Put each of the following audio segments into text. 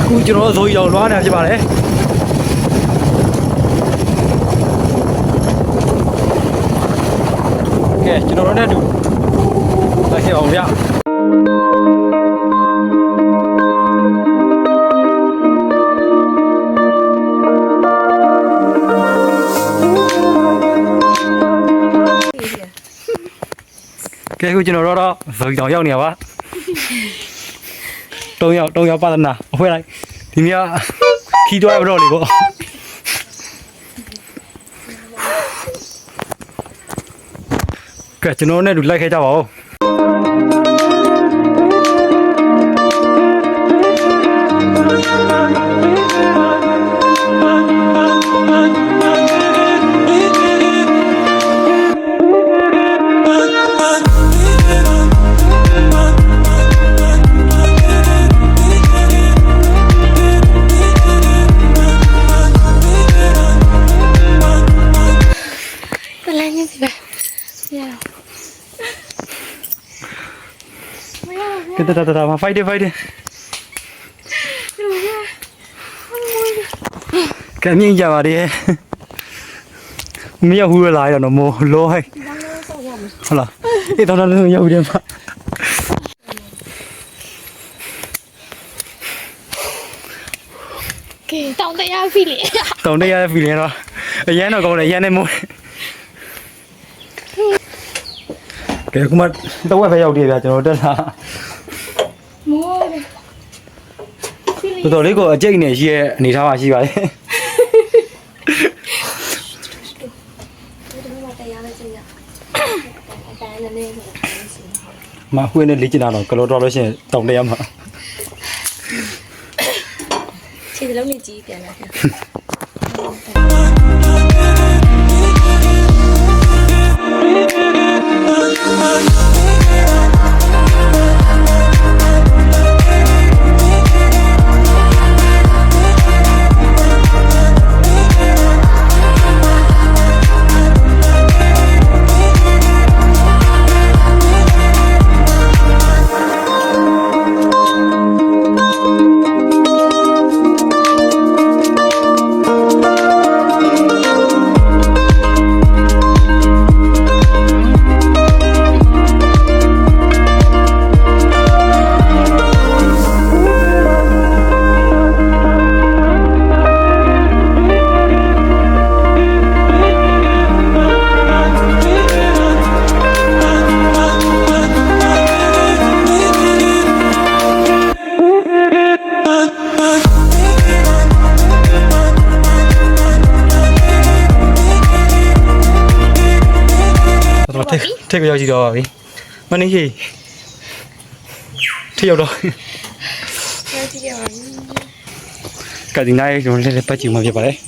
ခုကျွန်တော်ဇိုးကြီးအောင်လွှားနေဖြစ်ပါတယ်ကဲကျွန်တော်တို့နဲ့အတူလိုက်ခဲ့အောင်ဗျကဲခုကျွန်တော်တော့ဇိုးကြီးအောင်ရောက်နေပါ3ယောက်ပါဒနာအဖွဲလိုက်ဒီမြခီးသွားရတော့လေပေါ့ကဲကျွန်တော်နဲ့တူလိုက်ခဲ့ကြပါဦးKita ma fight it. Cái miếng giờ vào đi. Miếng hùa lại rồi nó mồ lôi. Hả? Cái tao nó nhau đi mà. Cái tao đây à phi lệ. Tao đây à phi lệ rồi. Giá nó còn lại giá này mua. Cái cũng mất tao phải giàu đi về cho nó rất là tôi lấy của chơi này gì này sao mà gì vậy mà khuyên nên lý chỉ nào rồi cái lỗ đó sẽ tổng đây em hả chỉ là lúc này chỉ tiền là thích bây giờ gì đó vậy mà này gì thích đâu cả tiếng này chúng lên bắt chịu mà việc đấy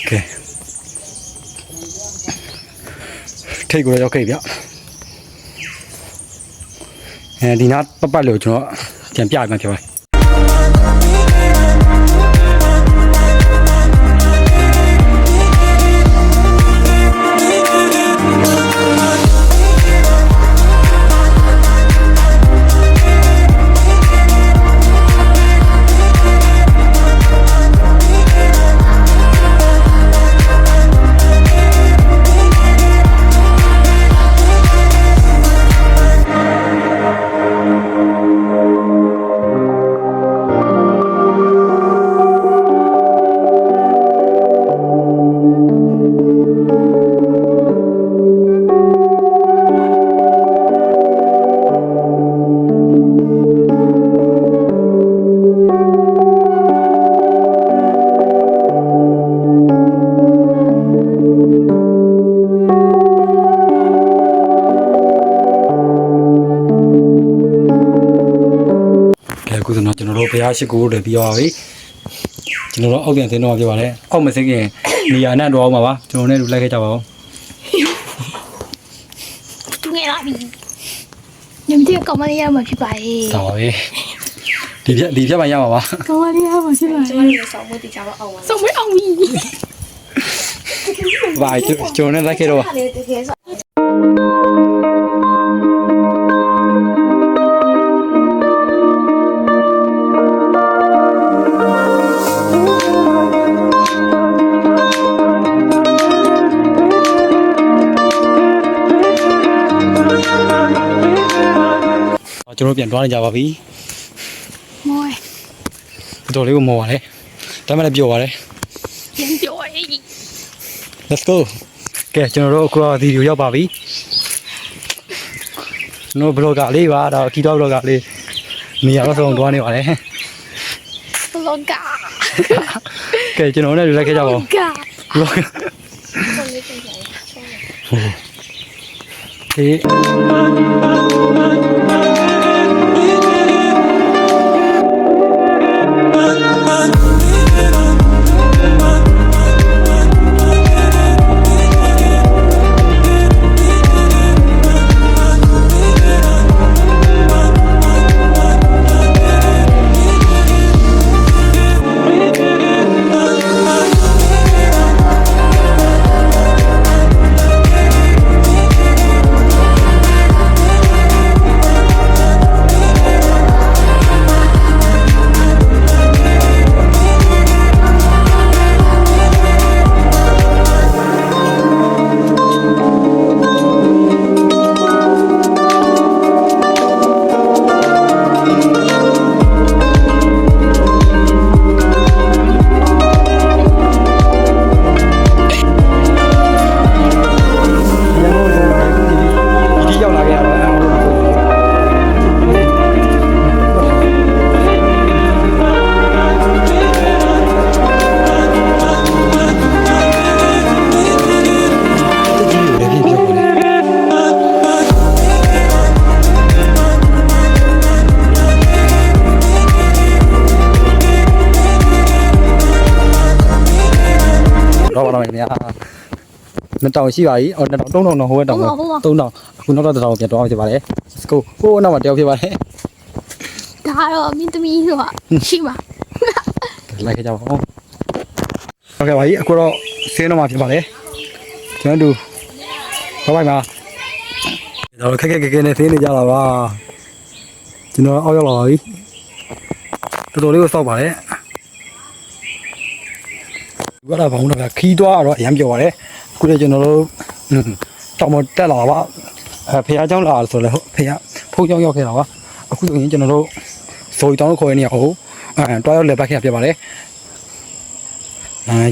ok thích của nó ok vậy đi nát bắt lửa cho nó chém piao mà thôiကျွန်တော်တို့ဘုရားရှိခိုးတယ်ပြောပါပြီကျွန်တော်တို့အောက်ပြန်သင်းတော့ပြောပါလေအောက်မသိခင်နေရာနဲ့တော့အောင်ပါပါကျွန်တော်နဲ့လူလိုက်ခဲ့ကြပါဦးသူငယ်လာပြီညမတဲ့ကောင်မလေးရမှာဖြစ်ပါရဲ့တော်ပါပြီဒီဖြတ်မှရမှာပါကောင်မလေးရမှာဖြစ်ပါရဲ့ကျွန်တော်တို့ဆောင်းမွေးတိကျတော့အောင်ပါဆောင်းမွေးအောင်ပြီဘာကျွန်တော်နဲ့လိုက်ခဲ့တော့ ကျွန်တော်ပြန်သွားနေကြပါပြီ မော တော်လေးကိုမော်ပါတယ်ဒါမှလည်းပြောပါတယ် ပြန်ပြောအေး let's go ကဲကျွန်တော်တို့အခုဒီကိုရောက်ပါပြီကျွန်တော်ဘလော့ဂါလေးပါဒါခီတော့ဘလော့ဂါလေးနေရာတော့ဆုံးသွားနေပါတယ် ဘလော့ဂါ ကဲကျွန်တော်လည်းလိုက်ခဲ့ကြပါဦး ဂါ ဘလော့ဂါဟေးတော့ပါတော့မယ်များနှစ်တောင်ရှိပါပြီအော်နှစ်တောင်သုံးတောင်တော့ဟိုဘက်တောင်ပဲသုံးတောင်အခုနောက်တော့တစ်တောင်ပြန်တော့ဖြစ်ပါတယ် let's go ဟိုနောက်မှာတယောက်ဖြစ်ပါတယ် ဒါတော့မင်းသမီးဆိုတာရှိပါ လိုက်ခဲ့ကြပါဦးဟုတ်ကဲ့ပါကြီးအခုတော့ဆင်းတော့မှာဖြစ်ပါတယ်ကျွန်တော်တို့ဘာပိုင်မှာတော့ခက်ခက်နဲ့ဆင်းနေကြတာပါကျွန်တော်အောက်ရောက်လာပါပြီတော်တော်လေးကိုစောက်ပါတယ်ဘာလာဘောင်းတော့ခီးသွားတော့အရင်ပြောပါတယ်အခုလည်းကျွန်တော်တို့တောင်မတက်လာပါဖះเจ้าလာဆိုလဲဖះဖုန်းရောက်ခဲ့တာပါအခုဆိုရင်ကျွန်တော်တို့ဇိုရီတောင်းခေါ်ရနေအောင်တွားရောက်လက်ပတ်ခဲ့ပြပါတယ်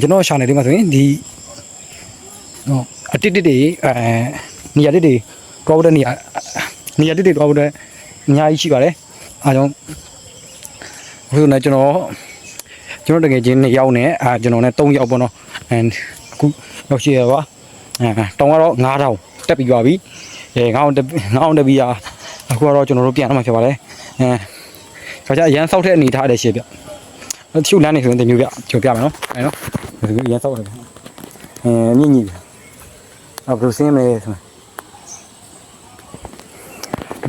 ကျွန်တော်ရှာနေတယ်မှာဆိုရင်ဒီအတစ်တွေနေရာတစ်တွေတွားဖို့တဲ့နေရာတစ်တွေတွားဖို့တဲ့အများကြီးရှိပါတယ်အားကြောင့်အခုလည်းကျွန်တော်တကယ်ချင်း2ယောက်နဲ့ကျွန်တော်နဲ့3ယောက်ပေါ့နော်အခုရောက်ရှိရပါတောင်ကတော့9000တက်ပြီးပါပြီ9000တက်ပြီးအခုကတော့ကျွန်တော်တို့ပြန်တော့မှာဖြစ်ပါတယ်ခါကျအရန်စောက်တဲ့အနေထားတဲ့ရှေ့ပြဖြူလန်းနေဆိုရင်တမျိုးပြကြုံပြမယ်နော်အဲနော်ဒီအရန်စောက်တယ်မြင့်ကြီးပြဘယ်လိုဆင်းမလဲဆို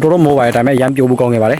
တော်တော်မိုးပါတယ်ဒါပေမဲ့ရမ်းပြိုးဖို့ကောင်းခဲ့ပါတယ်